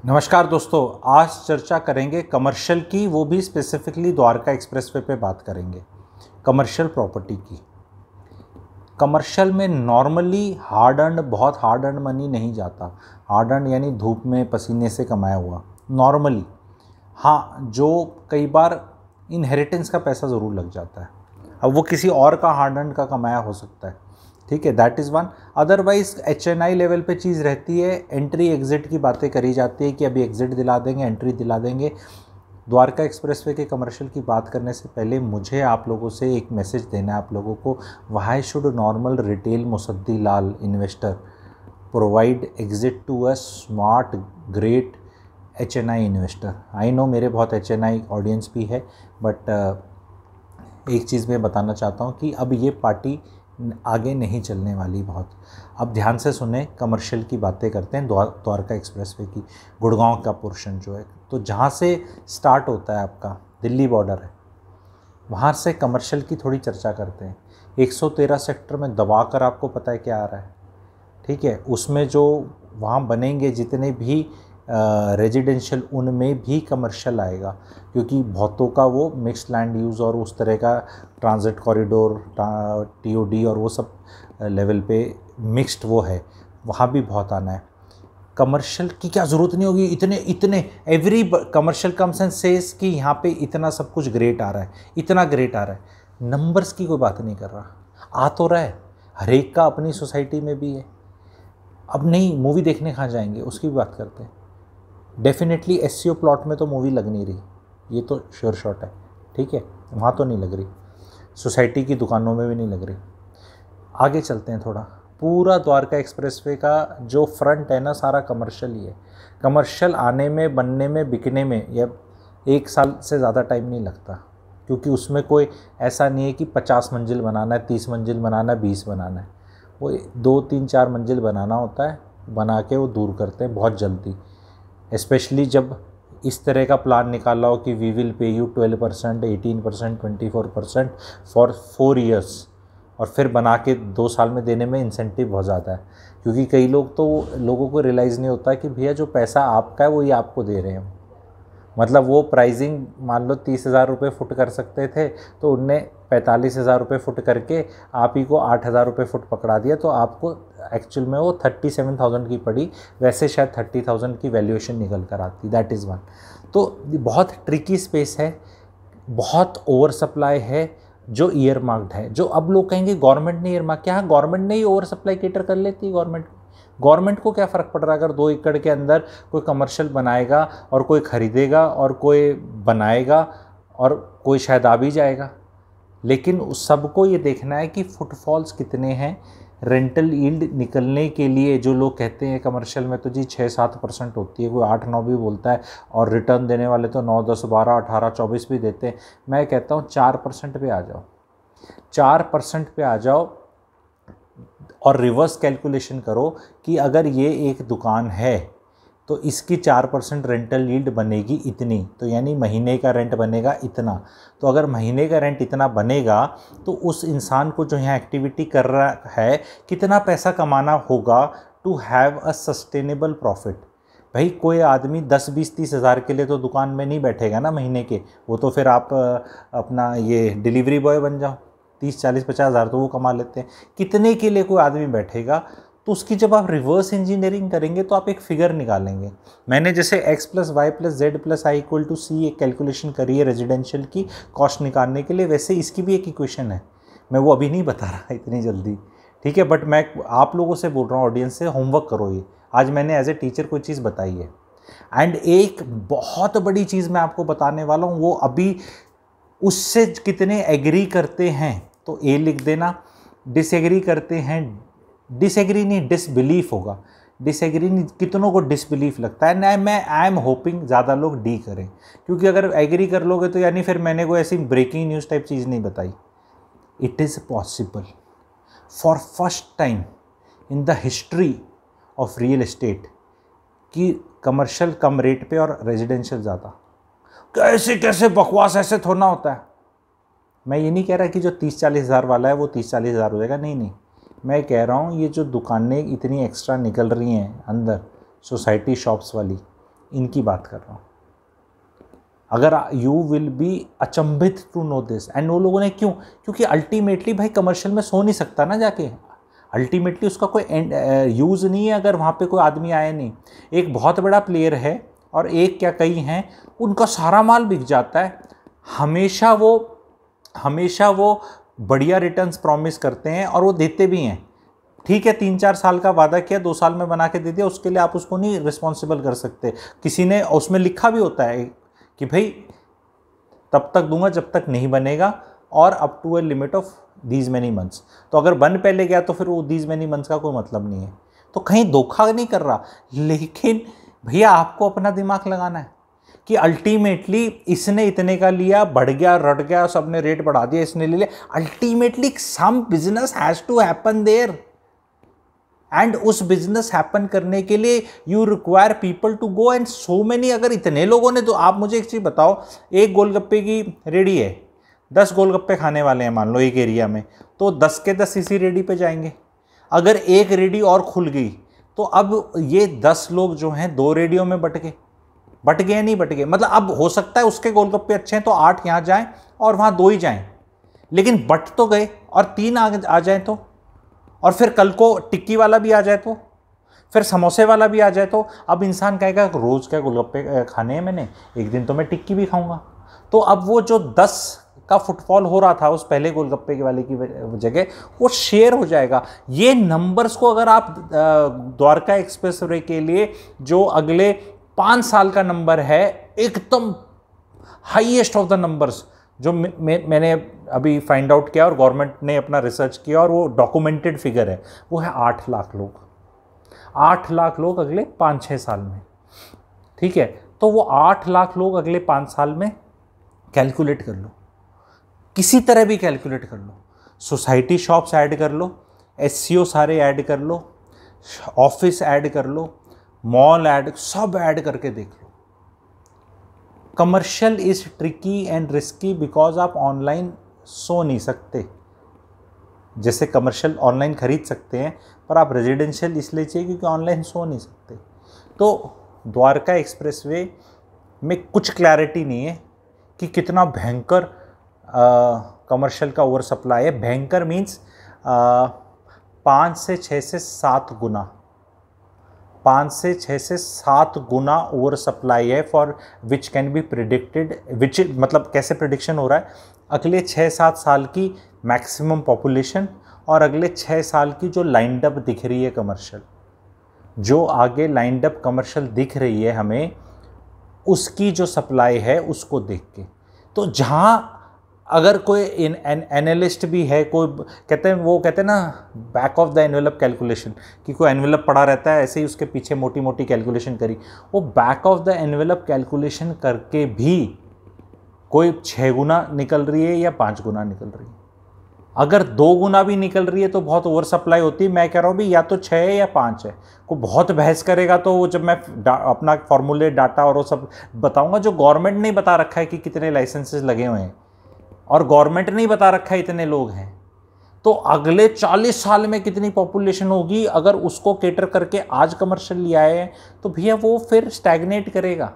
नमस्कार दोस्तों, आज चर्चा करेंगे कमर्शियल की, वो भी स्पेसिफिकली द्वारका एक्सप्रेसवे पे बात करेंगे कमर्शियल प्रॉपर्टी की। कमर्शियल में नॉर्मली बहुत हार्ड अर्न मनी नहीं जाता। हार्ड अर्न यानी धूप में पसीने से कमाया हुआ नॉर्मली। हाँ, जो कई बार इनहेरिटेंस का पैसा ज़रूर लग जाता है। अब वो किसी और का हार्ड अर्न का कमाया हो सकता है, ठीक है, that is one. Otherwise HNI level पे चीज़ रहती है, एंट्री एग्ज़िट की बातें करी जाती है कि अभी एग्ज़िट दिला देंगे, एंट्री दिला देंगे। द्वारका एक्सप्रेसवे के कमर्शियल की बात करने से पहले मुझे आप लोगों से एक मैसेज देना है आप लोगों को। Why should normal retail Musaddi Lal investor provide exit to a smart great HNI investor? I know मेरे बहुत HNI ऑडियंस भी है, बट एक चीज़ मैं बताना चाहता हूँ कि अब ये पार्टी आगे नहीं चलने वाली बहुत। अब ध्यान से सुने, कमर्शियल की बातें करते हैं, द्वारका एक्सप्रेसवे की। गुड़गांव का पोर्शन जो है, तो जहाँ से स्टार्ट होता है आपका दिल्ली बॉर्डर है, वहाँ से कमर्शियल की थोड़ी चर्चा करते हैं। 113 सेक्टर में दबाकर आपको पता है क्या आ रहा है, ठीक है। उसमें जो वहाँ बनेंगे जितने भी रेजिडेंशियल, उनमें भी कमर्शियल आएगा, क्योंकि बहुतों का वो मिक्स्ड लैंड यूज़ और उस तरह का ट्रांजिट कॉरिडोर, TOD और वो सब लेवल पे मिक्स्ड वो है, वहाँ भी बहुत आना है। कमर्शियल की क्या ज़रूरत नहीं होगी, इतने every commercial comes and says कि यहाँ पे इतना सब कुछ ग्रेट आ रहा है, इतना ग्रेट आ रहा है। नंबर्स की कोई बात नहीं कर रहा, आ तो रहा है, हर एक का अपनी सोसाइटी में भी है। अब नहीं, मूवी देखने कहाँ जाएंगे उसकी भी बात करते हैं। डेफिनेटली SCO प्लॉट में तो मूवी लग नहीं रही, ये तो श्योर शॉट है, ठीक है, वहाँ तो नहीं लग रही, सोसाइटी की दुकानों में भी नहीं लग रही। आगे चलते हैं थोड़ा। पूरा द्वारका एक्सप्रेसवे का जो फ्रंट है ना, सारा कमर्शियल ही है। कमर्शियल आने में, बनने में, बिकने में या 1 साल से ज़्यादा टाइम नहीं लगता, क्योंकि उसमें कोई ऐसा नहीं है कि 50 मंजिल बनाना है, 30 मंजिल बनाना है, 20 बनाना है। वो 2, 3, 4 मंजिल बनाना होता है, बना के वो दूर करते हैं बहुत जल्दी। स्पेशली जब इस तरह का प्लान निकाला हो कि we will pay you 12%, 18%, 24% for 4 years, और फिर बना के 2 साल में देने में इंसेंटिव बहुत ज़्यादा है। क्योंकि कई लोगों को रियलाइज़ नहीं होता कि भैया जो पैसा आपका है वो ये आपको दे रहे हैं। मतलब वो प्राइसिंग मान लो 30,000 रुपये फुट कर सकते थे, तो उनने 45,000 रुपये फुट करके आप ही को 8,000 रुपये फुट पकड़ा दिया, तो आपको एक्चुअल में वो 37,000 की पड़ी, वैसे शायद 30,000 की वैल्यूएशन निकल कर आती। That is one. तो बहुत ट्रिकी स्पेस है, बहुत ओवर सप्लाई है जो ईयर मार्क्ड है। जो अब लोग कहेंगे गवर्नमेंट ने ईयर मार्क किया, हाँ गवर्नमेंट ने ही ओवर सप्लाई कैटर कर लेती है। गवर्नमेंट को क्या फ़र्क पड़ रहा है अगर 2 एकड़ के अंदर कोई कमर्शियल बनाएगा और कोई ख़रीदेगा और कोई बनाएगा और कोई शायद आ भी जाएगा। लेकिन उस सबको ये देखना है कि फुटफॉल्स कितने हैं। रेंटल यील्ड निकलने के लिए जो लोग कहते हैं कमर्शियल में तो जी 6-7% होती है, कोई 8-9 भी बोलता है, और रिटर्न देने वाले तो 9, 10, 12, 18, 24 भी देते हैं। मैं कहता हूँ 4% पे आ जाओ, 4% पे आ जाओ और रिवर्स कैलकुलेशन करो कि अगर ये एक दुकान है तो इसकी 4% रेंटल यील्ड बनेगी इतनी, तो यानी महीने का रेंट बनेगा इतना। तो अगर महीने का रेंट इतना बनेगा तो उस इंसान को जो यहाँ एक्टिविटी कर रहा है कितना पैसा कमाना होगा to have a sustainable profit. भाई कोई आदमी 10, 20, 30 हज़ार के लिए तो दुकान में नहीं बैठेगा ना महीने के, वो तो फिर आप अपना ये डिलीवरी बॉय बन जाओ, 30, 40, 50 हज़ार तो वो कमा लेते हैं। कितने के लिए कोई आदमी बैठेगा, तो उसकी जब आप रिवर्स इंजीनियरिंग करेंगे तो आप एक फिगर निकालेंगे। मैंने जैसे x + y + z + i = c एक कैलकुलेशन करी है रेजिडेंशियल की कॉस्ट निकालने के लिए, वैसे इसकी भी एक इक्वेशन है, मैं वो अभी नहीं बता रहा इतनी जल्दी, ठीक है। बट मैं आप लोगों से बोल रहा हूँ, ऑडियंस से, होमवर्क करो ये। आज मैंने एज ए टीचर कोई चीज़ बताई है। एंड एक बहुत बड़ी चीज़ मैं आपको बताने वाला हूँ, वो अभी उससे कितने एग्री करते हैं तो ए लिख देना, डिसएग्री करते हैं, डिसएग्री नहीं डिसबिलीफ होगा, डिसएग्री नहीं, कितनों को डिसबिलीफ लगता है ना। आई एम होपिंग ज़्यादा लोग डी करें, क्योंकि अगर एग्री कर लोगे तो यानी फिर मैंने कोई ऐसी ब्रेकिंग न्यूज़ टाइप चीज़ नहीं बताई। It is possible for first time in the history of real estate कि कमर्शियल कम रेट पे और रेजिडेंशियल ज़्यादा। कैसे बकवास, ऐसे थोड़ा होता है। मैं ये नहीं कह रहा कि जो 30-40 हज़ार वाला है वो 30-40 हज़ार हो जाएगा, नहीं, मैं कह रहा हूँ ये जो दुकानें इतनी एक्स्ट्रा निकल रही हैं अंदर सोसाइटी शॉप्स वाली, इनकी बात कर रहा हूँ। अगर यू विल बी अचंभित टू नो दिस। एंड वो लोगों ने क्यों, क्योंकि अल्टीमेटली भाई कमर्शियल में सो नहीं सकता ना जाके, अल्टीमेटली उसका कोई यूज़ नहीं है अगर वहाँ पे कोई आदमी आया नहीं। एक बहुत बड़ा प्लेयर है और एक क्या कई हैं, उनका सारा माल बिक जाता है। हमेशा वो बढ़िया रिटर्न्स प्रॉमिस करते हैं और वो देते भी हैं। ठीक है, 3-4 साल का वादा किया, 2 साल में बना के दे दिया, उसके लिए आप उसको नहीं रिस्पॉन्सिबल कर सकते। किसी ने उसमें लिखा भी होता है कि भाई तब तक दूंगा जब तक नहीं बनेगा, और up to a limit of these many months. तो अगर बन पहले गया तो फिर वो दीज मैनी मंथ्स का कोई मतलब नहीं है। तो कहीं धोखा नहीं कर रहा, लेकिन भैया आपको अपना दिमाग लगाना है कि अल्टीमेटली इसने इतने का लिया, बढ़ गया, रट गया, सबने रेट बढ़ा दिया, इसने ले लिया। Ultimately some business has to happen there, and उस बिजनेस हैपन करने के लिए you require people to go and so many. अगर इतने लोगों ने, तो आप मुझे एक चीज़ बताओ, एक गोलगप्पे की रेडी है, 10 गोलगप्पे खाने वाले हैं मान लो एक एरिया में, तो 10 के 10 इसी रेडी पे जाएंगे। अगर एक रेडी और खुल गई तो अब ये 10 लोग जो हैं 2 रेडियों में बट गए नहीं बट गए, मतलब अब हो सकता है उसके गोलगप्पे अच्छे हैं तो 8 यहाँ जाएं और वहाँ 2 ही जाएं, लेकिन बट तो गए, और 3 आ जाएं तो, और फिर कल को टिक्की वाला भी आ जाए तो, फिर समोसे वाला भी आ जाए तो, अब इंसान कहेगा रोज़ क्या गोलगप्पे खाने हैं मैंने, एक दिन तो मैं टिक्की भी खाऊंगा। तो अब वो जो 10 का फुटफॉल हो रहा था उस पहले गोलगप्पे वाले की जगह, वो शेयर हो जाएगा। ये नंबर्स को अगर आप द्वारका एक्सप्रेस वे के लिए जो अगले 5 साल का नंबर है, एकदम हाईएस्ट ऑफ द नंबर्स जो मैंने अभी फाइंड आउट किया और गवर्नमेंट ने अपना रिसर्च किया और वो डॉक्यूमेंटेड फिगर है, वो है 8 लाख लोग। 8 लाख लोग अगले 5-6 साल में, ठीक है। तो वो 8 लाख लोग अगले 5 साल में कैलकुलेट कर लो, किसी तरह भी कैलकुलेट कर लो। सोसाइटी शॉप्स ऐड कर लो, SCO सारे ऐड कर लो, ऑफिस ऐड कर लो, मॉल ऐड, सब ऐड करके देख लो। Commercial is tricky and risky because आप ऑनलाइन सो नहीं सकते। जैसे कमर्शियल ऑनलाइन खरीद सकते हैं, पर आप रेजिडेंशियल इसलिए चाहिए क्योंकि ऑनलाइन सो नहीं सकते। तो द्वारका एक्सप्रेसवे में कुछ क्लैरिटी नहीं है कि कितना भयंकर कमर्शियल का ओवर सप्लाई है। भयंकर मीन्स 5 से 6 से 7 गुना, 5 से 6 से 7 गुना ओवर सप्लाई है, for which can be predicted, which मतलब कैसे प्रिडिक्शन हो रहा है, अगले 6-7 साल की मैक्सिमम पॉपुलेशन और अगले 6 साल की जो लाइंड अप दिख रही है कमर्शियल, जो आगे लाइंड अप कमर्शियल दिख रही है हमें, उसकी जो सप्लाई है उसको देख के। तो जहाँ अगर कोई एनालिस्ट भी है, कोई कहते हैं ना back of the envelope calculation, कि कोई एनवेलप पड़ा रहता है ऐसे ही उसके पीछे मोटी मोटी कैलकुलेशन करी, वो back of the envelope calculation करके भी कोई 6 गुना निकल रही है या 5 गुना निकल रही है। अगर 2 गुना भी निकल रही है तो बहुत ओवर सप्लाई होती है। मैं कह रहा हूँ भी या तो 6 है या 5 है। को बहुत बहस करेगा तो वो जब मैं अपना फॉर्मूले डाटा और वो सब बताऊंगा, जो गवर्नमेंट ने बता रखा है कि कितने लाइसेंसेस लगे हुए हैं, और गवर्नमेंट ने बता रखा है इतने लोग हैं, तो अगले 40 साल में कितनी पॉपुलेशन होगी, अगर उसको केटर करके आज कमर्शियल लिया है तो भैया वो फिर स्टैग्नेट करेगा।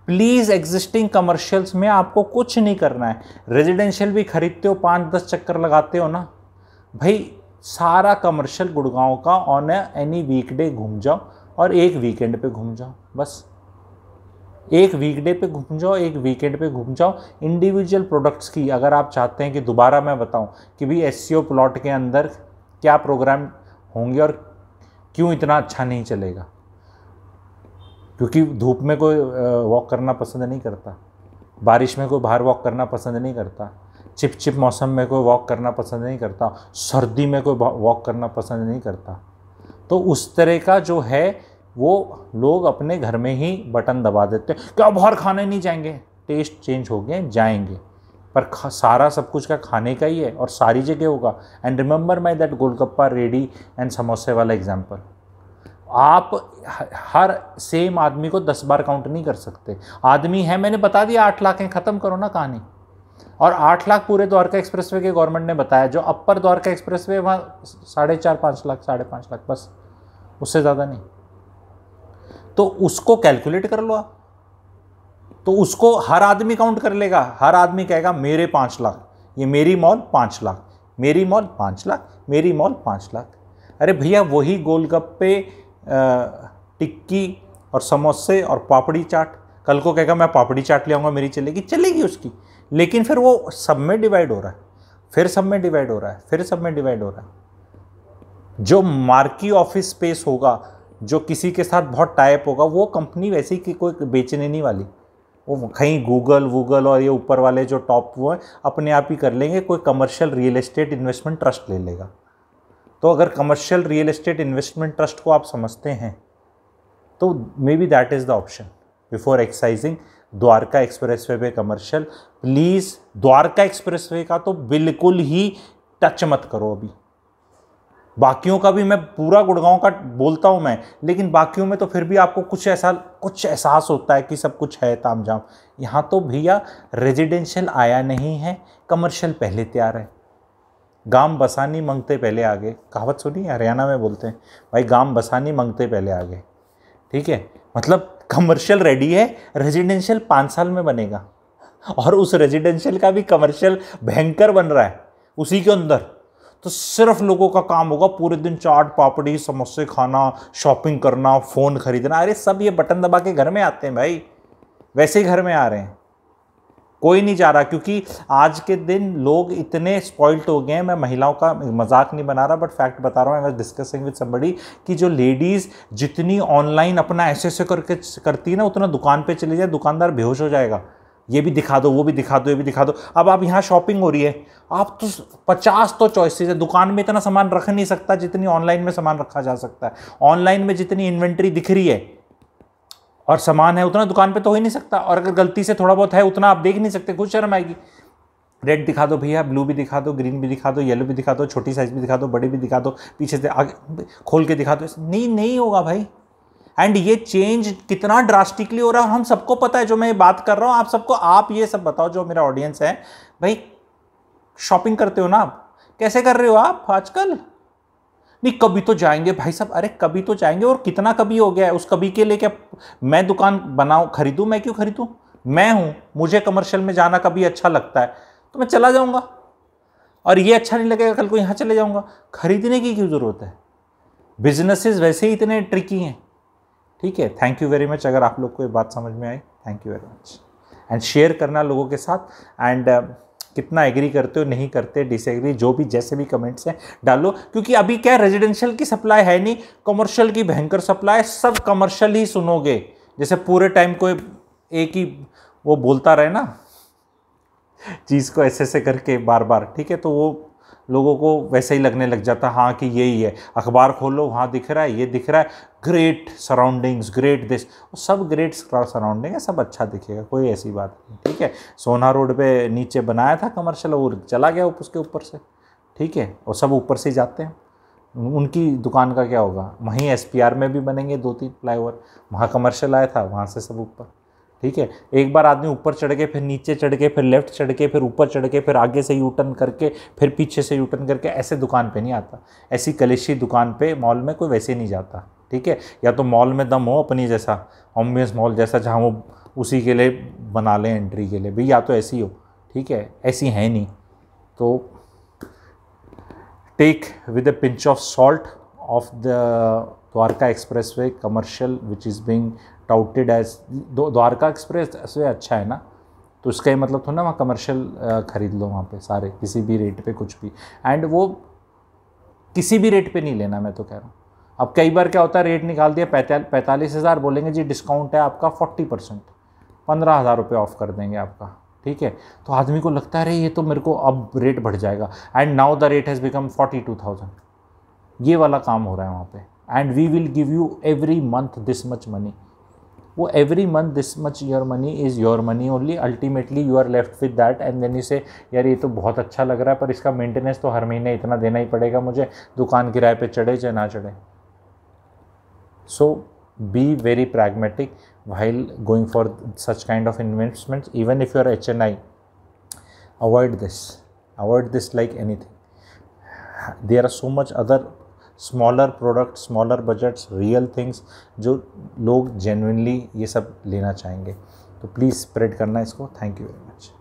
प्लीज़ एग्जिस्टिंग कमर्शियल्स में आपको कुछ नहीं करना है। रेजिडेंशियल भी खरीदते हो, 5-10 चक्कर लगाते हो ना भाई, सारा कमर्शियल गुड़गांव का ऑन एनी वीकडे घूम जाओ और एक वीकेंड पे घूम जाओ, बस एक वीकडे पे घूम जाओ, एक वीकेंड पे घूम जाओ। इंडिविजुअल प्रोडक्ट्स की अगर आप चाहते हैं कि दोबारा मैं बताऊं कि भी SCO प्लॉट के अंदर क्या प्रोग्राम होंगे और क्यों इतना अच्छा नहीं चलेगा, क्योंकि धूप में कोई वॉक करना पसंद नहीं करता, बारिश में कोई बाहर वॉक करना पसंद नहीं करता, चिप मौसम में कोई वॉक करना पसंद नहीं करता, सर्दी में कोई वॉक करना पसंद नहीं करता। तो उस तरह का जो है वो लोग अपने घर में ही बटन दबा देते हैं, क्या बाहर खाने नहीं जाएंगे, टेस्ट चेंज हो गए जाएंगे, पर सारा सब कुछ का खाने का ही है और सारी जगह होगा। And remember my that golgappa ready and समोसे वाला एग्जाम्पल। आप हर सेम आदमी को 10 बार काउंट नहीं कर सकते। आदमी है, मैंने बता दिया 8 लाख हैं, ख़त्म करो ना कहानी। और 8 लाख पूरे द्वारका एक्सप्रेसवे के गवर्नमेंट ने बताया, जो अपर द्वारका एक्सप्रेसवे वहाँ 4.5-5 लाख, 5.5 लाख, बस उससे ज़्यादा नहीं। तो उसको कैलकुलेट कर लो आप, तो उसको हर आदमी काउंट कर लेगा, हर आदमी कहेगा मेरे 5 लाख, ये मेरी मॉल 5 लाख, मेरी मॉल 5 लाख, मेरी मॉल 5 लाख। अरे भैया वही गोलगप्पे, टिक्की और समोसे और पापड़ी चाट, कल को कहेगा मैं पापड़ी चाट ले आऊँगा, मेरी चलेगी, चलेगी उसकी, लेकिन फिर वो सब में डिवाइड हो रहा है, फिर सब में डिवाइड हो रहा है, फिर सब में डिवाइड हो रहा है। जो मार्की ऑफिस स्पेस होगा, जो किसी के साथ बहुत टाइप होगा, वो कंपनी वैसे ही कोई बेचने नहीं वाली, वो कहीं गूगल और ये ऊपर वाले जो टॉप वो है अपने आप ही कर लेंगे, कोई commercial real estate investment trust ले लेगा। तो अगर commercial real estate investment trust को आप समझते हैं तो maybe that is the option before exercising Dwarka expressway पे कमर्शियल। प्लीज़ द्वारका एक्सप्रेसवे का तो बिल्कुल ही टच मत करो अभी। बाकियों का भी मैं पूरा गुड़गांव का बोलता हूं मैं, लेकिन बाकियों में तो फिर भी आपको कुछ एहसास होता है कि सब कुछ है तामझाम। यहाँ तो भैया रेजिडेंशियल आया नहीं है, कमर्शियल पहले तैयार है। गांव बसानी मंगते पहले आगे, कहावत सुनी है, हरियाणा में बोलते हैं भाई गांव बसानी मंगते पहले आगे, ठीक है। मतलब कमर्शियल रेडी है, रेजिडेंशियल 5 साल में बनेगा, और उस रेजिडेंशियल का भी कमर्शियल भयंकर बन रहा है उसी के अंदर। तो सिर्फ लोगों का काम होगा पूरे दिन चाट पापड़ी समोसे खाना, शॉपिंग करना, फ़ोन खरीदना। अरे सब ये बटन दबा के घर में आते हैं भाई, वैसे ही घर में आ रहे हैं, कोई नहीं जा रहा। क्योंकि आज के दिन लोग इतने स्पॉइल्ड हो गए हैं, मैं महिलाओं का मजाक नहीं बना रहा बट फैक्ट बता रहा हूँ। I was discussing with somebody कि जो लेडीज़ जितनी ऑनलाइन अपना ऐसे करके करती है ना, उतना दुकान पे चली जाए दुकानदार बेहोश हो जाएगा, ये भी दिखा दो, वो भी दिखा दो, ये भी दिखा दो। अब आप यहाँ शॉपिंग हो रही है, आप तो 50 तो चॉइसेस है, दुकान में इतना सामान रख नहीं सकता जितनी ऑनलाइन में सामान रखा जा सकता है। ऑनलाइन में जितनी इन्वेंट्री दिख रही है और सामान है उतना दुकान पे तो हो ही नहीं सकता, और अगर गलती से थोड़ा बहुत है उतना आप देख नहीं सकते, कुछ शर्म आएगी। रेड दिखा दो भैया, ब्लू भी दिखा दो, ग्रीन भी दिखा दो, येलो भी दिखा दो, छोटी साइज भी दिखा दो, बड़ी भी दिखा दो, पीछे से आगे खोल के दिखा दो। नहीं होगा भाई। एंड ये चेंज कितना ड्रास्टिकली हो रहा है हम सबको पता है। जो मैं बात कर रहा हूँ आप सबको, आप ये सब बताओ जो मेरा ऑडियंस है भाई, शॉपिंग करते हो ना आप, कैसे कर रहे हो आप आजकल? नहीं कभी तो जाएंगे भाई साहब, अरे कभी तो जाएंगे, और कितना कभी हो गया है? उस कभी के लिए क्या मैं दुकान बनाऊं, खरीदूं? मैं क्यों खरीदूं? मैं हूं, मुझे कमर्शियल में जाना कभी अच्छा लगता है तो मैं चला जाऊंगा, और ये अच्छा नहीं लगेगा कल को यहाँ चले जाऊंगा। खरीदने की क्यों जरूरत है? बिजनेसेस वैसे ही इतने ट्रिकी हैं, ठीक है। Thank you very much. अगर आप लोग को ये बात समझ में आई, thank you very much. And share करना लोगों के साथ। एंड कितना एग्री करते हो, नहीं करते, डिसएग्री, जो भी जैसे भी कमेंट्स हैं डालो। क्योंकि अभी क्या रेजिडेंशियल की सप्लाई है नहीं, कमर्शियल की भयंकर सप्लाई। सब कमर्शियल ही सुनोगे, जैसे पूरे टाइम कोई एक ही वो बोलता रहे ना चीज़ को ऐसे करके बार बार, ठीक है। तो वो लोगों को वैसे ही लगने लग जाता, हाँ कि यही है। अखबार खोलो वहाँ दिख रहा है, ये दिख रहा है, ग्रेट सराउंडिंग्स, ग्रेट दिस, सब ग्रेट सराउंडिंग है, सब अच्छा दिखेगा, कोई ऐसी बात नहीं, ठीक है। सोना रोड पे नीचे बनाया था कमर्शियल, और चला गया उसके ऊपर से, ठीक है। और सब ऊपर से ही जाते हैं, उनकी दुकान का क्या होगा? वहीं SPR में भी बनेंगे 2-3 फ्लाईओवर, वहाँ कमर्शियल आया था, वहाँ से सब ऊपर, ठीक है। एक बार आदमी ऊपर चढ़ के, फिर नीचे चढ़ के, फिर लेफ्ट चढ़ के, फिर ऊपर चढ़ के, फिर आगे से यूटर्न करके, फिर पीछे से यूटर्न करके, ऐसे दुकान पे नहीं आता। ऐसी कलेशी दुकान पे मॉल में कोई वैसे नहीं जाता, ठीक है। या तो मॉल में दम हो अपनी जैसा, ऑम्बियंस मॉल जैसा, जहाँ वो उसी के लिए बना लें एंट्री के लिए, भाई या तो ऐसी हो, ठीक है। ऐसी है नहीं, तो take with a pinch of salt of the Dwarka expressway commercial which is being touted as Dwarka expressway अच्छा है ना, तो इसका ये मतलब थोड़ा ना वहाँ कमर्शियल खरीद लो वहाँ पे सारे, किसी भी रेट पे कुछ भी। एंड वो किसी भी रेट पे नहीं लेना, मैं तो कह रहा हूँ। अब कई बार क्या होता है, रेट निकाल दिया 45,000, बोलेंगे जी डिस्काउंट है आपका 40%, 15,000 रुपये ऑफ कर देंगे आपका, ठीक है। तो आदमी को लगता है अरे ये तो मेरे को अब रेट बढ़ जाएगा, and now the rate has become 42,000। ये वाला काम हो रहा है वहाँ पे। And we will give you every month this much money, वो every month this much your money is your money only. Ultimately you are left with that, and then you say यार ये तो बहुत अच्छा लग रहा है, पर इसका मेंटेनेंस तो हर महीने इतना देना ही पड़ेगा मुझे, दुकान किराए पे चढ़े चाहे ना चढ़े। So be very pragmatic while going for such kind of investments. Even if you are HNI, avoid this like anything. There are so much other smaller product, smaller budgets, real things जो लोग genuinely ये सब लेना चाहेंगे। तो please spread करना इसको। Thank you very much.